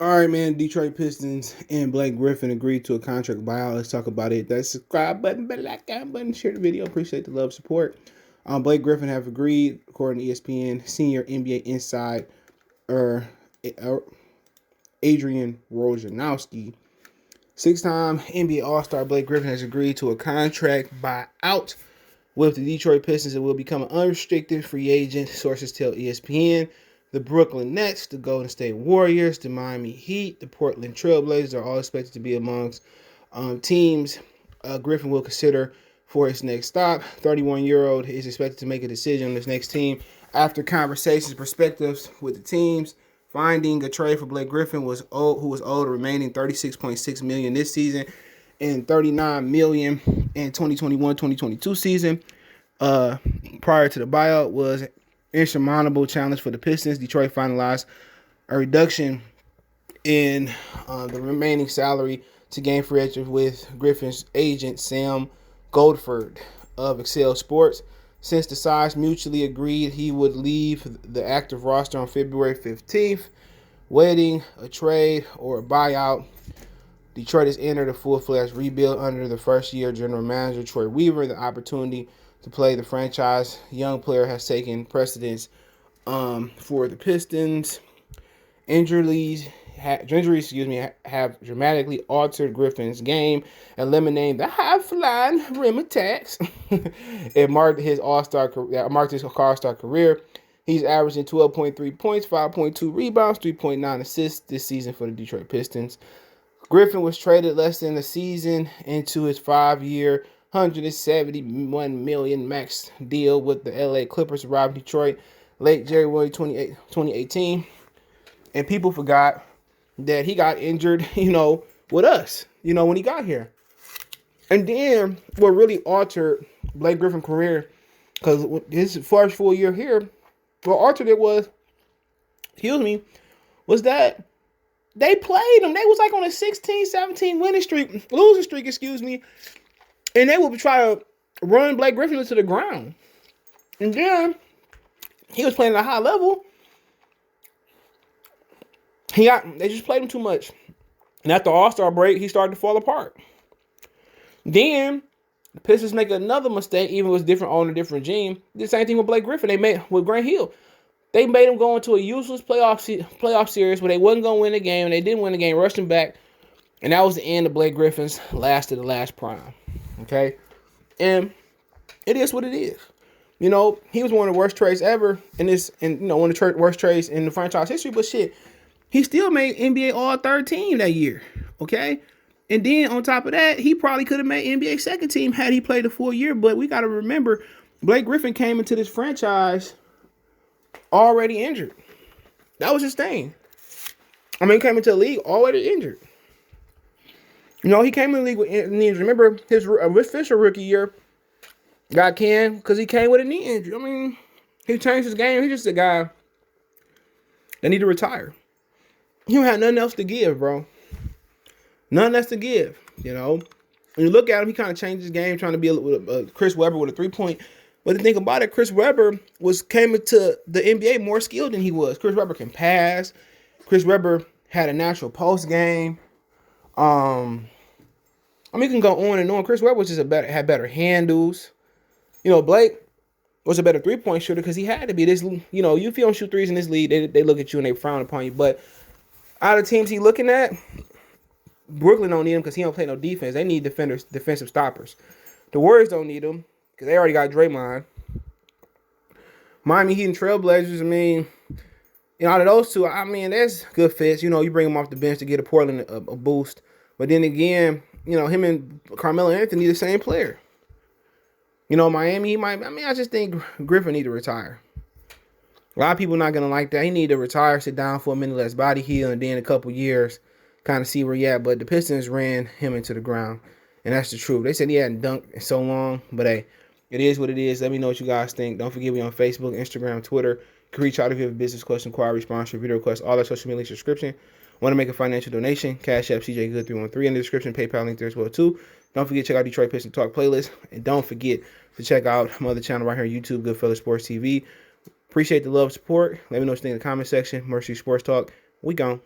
All right, man. Detroit Pistons and Blake Griffin agreed to a contract buyout. Let's talk about it. That subscribe button, bell icon button, share the video. Appreciate the love, support. Blake Griffin have agreed, according to ESPN, senior NBA insider uh, Adrian Wojnarowski. Six-time NBA All-Star Blake Griffin has agreed to a contract buyout with the Detroit Pistons and will become an unrestricted free agent, sources tell ESPN. The Brooklyn Nets, the Golden State Warriors, the Miami Heat, the Portland Trailblazers are all expected to be amongst teams Griffin will consider for his next stop. 31-year-old is expected to make a decision on his next team after conversations, perspectives with the teams. Finding a trade for Blake Griffin who was owed remaining $36.6 million this season and $39 million in 2021-2022 season. Prior to the buyout was an insurmountable challenge for the Pistons. Detroit finalized a reduction in the remaining salary to gain free agent with Griffin's agent Sam Goldford of Excel Sports. Since the sides mutually agreed he would leave the active roster on February 15th, waiting a trade or a buyout, Detroit has entered a full-fledged rebuild under the first-year general manager Troy Weaver. The opportunity to play the franchise young player has taken precedence for the Pistons. Injuries have dramatically altered Griffin's game, eliminating the high-flying rim attacks. It marked his All-Star career. He's averaging 12.3 points, 5.2 rebounds, 3.9 assists this season for the Detroit Pistons. Griffin was traded less than a season into his 5-year, $171 million max deal with the LA Clippers, arrived in Detroit late January 2018. And people forgot that he got injured, with us, when he got here. And then what really altered Blake Griffin's career, because his first full year here, what altered it was that they played him. They was like on a 16-17 losing streak, and they would try to run Blake Griffin into the ground. And then he was playing at a high level. They just played him too much. And after All-Star break, he started to fall apart. Then the Pistons make another mistake, even with different owner, different regime. The same thing with Blake Griffin. They made with Grant Hill. They made him go into a useless playoff series where they wasn't going to win the game, and they didn't win the game, rushed him back, and that was the end of Blake Griffin's last of the last prime. Okay? And it is what it is. He was one of the worst trades ever one of the worst trades in the franchise history, but shit, he still made NBA All-Third Team that year. Okay? And then on top of that, he probably could have made NBA second team had he played a full year, but we got to remember, Blake Griffin came into this franchise already injured. That was his thing. He came into the league already injured. He came in the league with knee injury. Remember his official rookie year got canned because he came with a knee injury. He changed his game. He's just a guy that need to retire. He don't have nothing else to give, bro. Nothing else to give. When you look at him, he kind of changed his game, trying to be a Chris Webber with a 3-point. But the thing about it, Chris Webber came into the NBA more skilled than he was. Chris Webber can pass. Chris Webber had a natural post game. You can go on and on. Chris Webber had better handles. Blake was a better 3-point shooter because he had to be this. If you don't shoot threes in this league, they look at you and they frown upon you. But out of the teams he looking at, Brooklyn don't need him because he don't play no defense. They need defensive stoppers. The Warriors don't need him because they already got Draymond. Miami Heat and Trailblazers, out of those two, there's good fits. You bring them off the bench to get a Portland a boost. But then again, him and Carmelo Anthony the same player. Miami, he might. I just think Griffin need to retire. A lot of people not going to like that. He need to retire, sit down for a minute, let his body heal, and then in a couple years kind of see where he at. But the Pistons ran him into the ground, and that's the truth. They said he hadn't dunked in so long, but hey, it is what it is. Let me know what you guys think. Don't forget me on Facebook, Instagram, Twitter. You can reach out if you have a business question, inquiry, sponsor, video request, all that social media subscription. Want to make a financial donation? Cash App CJ Good 313 in the description. PayPal link there as well too. Don't forget to check out Detroit Pistons Talk playlist, and don't forget to check out my other channel right here on YouTube, Goodfellas Sports TV. Appreciate the love and support. Let me know what you think in the comment section. Mercy Sports Talk. We gone.